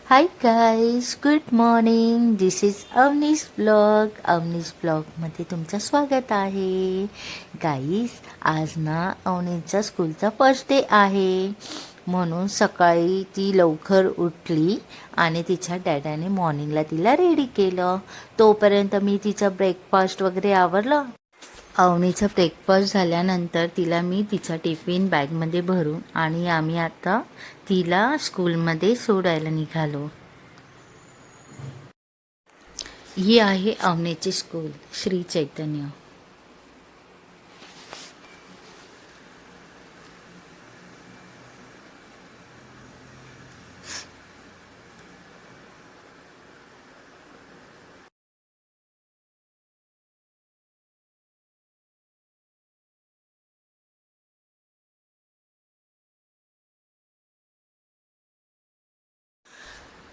High guys, good morning. This is Avanish blog. Avanish ब्लॉगमध्ये तुमचं स्वागत आहे. गाईज, आज ना अवनीचा स्कूलचा फर्स्ट डे आहे, म्हणून सकाळी ती लवकर उठली आणि तिच्या डॅडाने मॉर्निंगला तिला रेडी केलं. तोपर्यंत मी तिचं ब्रेकफास्ट वगैरे आवरलं. अवनीचा ब्रेकफास्ट झाल्यानंतर तिला मी तिच्या टिफिन बॅगमध्ये भरून आणि आम्ही आता तिला स्कूलमध्ये सोडायला निघालो. ही आहे अवनीची स्कूल, श्री चैतन्य.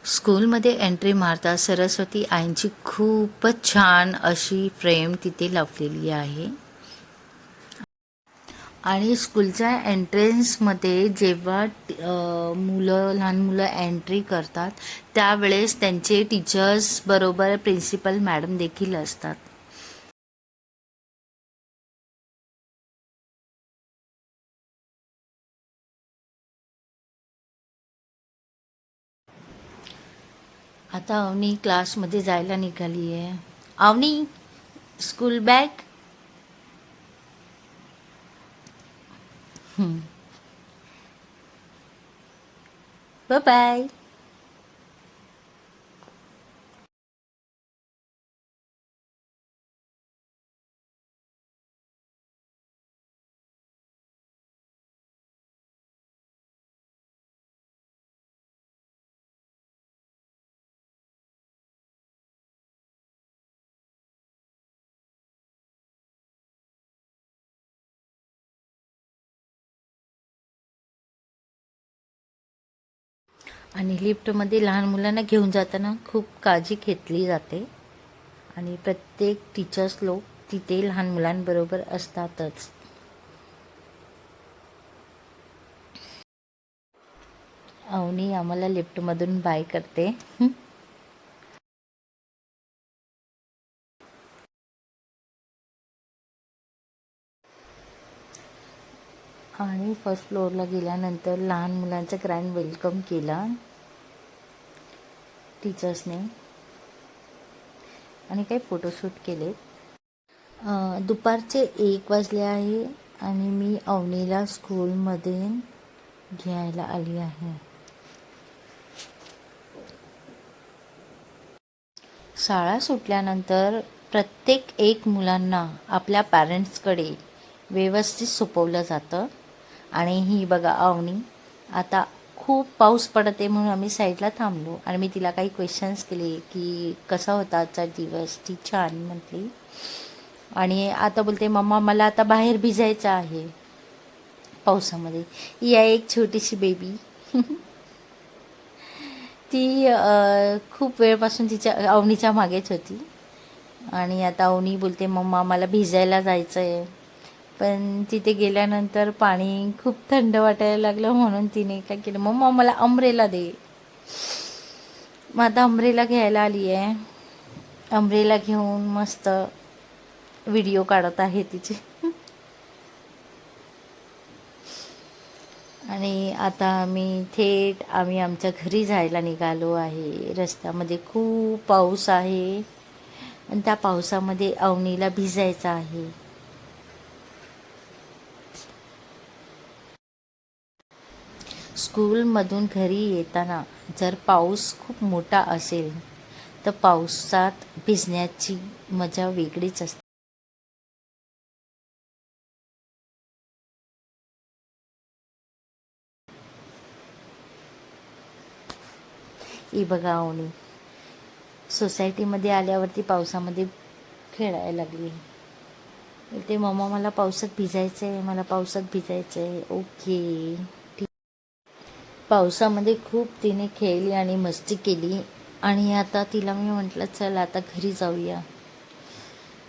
स्कूलमध्ये एंट्री मारता सरस्वती आईंची खूपच छान अशी फ्रेम तिथे लावलेली आहे. आणि स्कूलच्या एंट्रन्समध्ये जेव्हा लहान मुलं एंट्री करतात त्यावेळेस त्यांचे टीचर्स बरोबर प्रिन्सिपल मॅडम देखील असतात. आता अवनी क्लासमध्ये जायला निघाली आहे. Avani, school bag. Bye bye. आणि लिफ्टमध्ये लहान मुलांना घेऊन जाताना खूप काळजी घेतली जाते आणि प्रत्येक टीचर्स लोक तिथे लहान मुलांबरोबर असतातच. अवनी आम्हाला लिफ्टमधून बाय करते. आणि फर्स्ट फ्लोअरला गेल्यानंतर लहान मुलांचं ग्रँड वेलकम केला टीचर्सने आणि काही फोटोशूट केले. दुपारचे 1 वाजले आहे आणि मी अवनीला स्कूलमध्ये घ्यायला आली आहे. शाळा सुटल्यानंतर प्रत्येक एक मुलांना आपल्या पॅरेंट्सकडे व्यवस्थित सोपवलं जातं. आणि ही बघा अवनी, आता खूप पाऊस पडत आहे म्हणून आम्ही साईडला थांबलो आणि मी तिला काही क्वेश्चन्स केले की कसा होता आजचा दिवस. ती छान म्हटली आणि आता बोलते मम्मा मला आता बाहेर भिजायचं आहे पावसामध्ये. ही आहे एक छोटीशी बेबी. ती खूप वेळपासून तिच्या अवनीच्या मागेच होती आणि आता अवनी बोलते मम्मा मला भिजायला जायचं आहे. पण तिथे गेल्यानंतर पाणी खूप थंड वाटायला लागलं म्हणून तिने काय केलं, मम्मा मला अम्ब्रेला दे. मग आता अम्ब्रेला घ्यायला आली आहे. अम्ब्रेला घेऊन मस्त व्हिडिओ काढत आहे तिचे. आणि आता आम्ही आमच्या घरी जायला निघालो आहे. रस्त्यामध्ये खूप पाऊस आहे आणि त्या पावसामध्ये अवनीला भिजायचं आहे. स्कूलमधून घरी येताना जर पाऊस खूप मोठा असेल तर पावसात भिजण्याची मजा वेगळीच असते. ही बघा अवनी सोसायटीमध्ये आल्यावरती पावसामध्ये खेळायला लागली. ते मम्मा मला पावसात भिजायचं आहे, मला पावसात भिजायचं आहे. ओके ठीक. पावसामध्ये खूप तिने खेळली आणि मस्ती केली आणि आता तिला मी म्हटलं चल आता घरी जाऊया.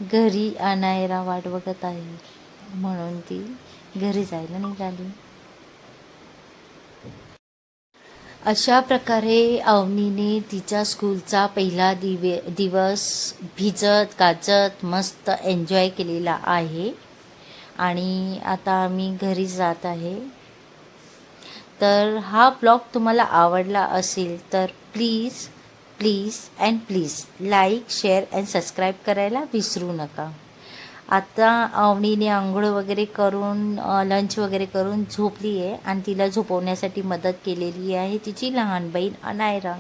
घरी आणायला वाट बघत आहे म्हणून ती घरी जायला निघाली. अशा प्रकारे अवनीने तिच्या स्कूलचा पहिला दिवस भिजत गाजत मस्त एन्जॉय केलेला आहे आणि आता आम्ही घरी जात आहे. तर हा ब्लॉग तुम्हाला आवडला असेल तर please please and please like share and subscribe करायला विसरू नका. आता अवनीने आंघोळ वगैरे करून लंच वगैरे करून झोपली आहे आणि तिला झोपवण्यासाठी मदत केलेली आहे तिची लहान बहीण अनायरा.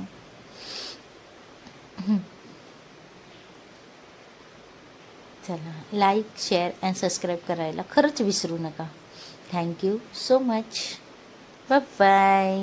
चला लाईक शेअर अँड सबस्क्राईब करायला खरंच विसरू नका. Thank you so much. Bye bye.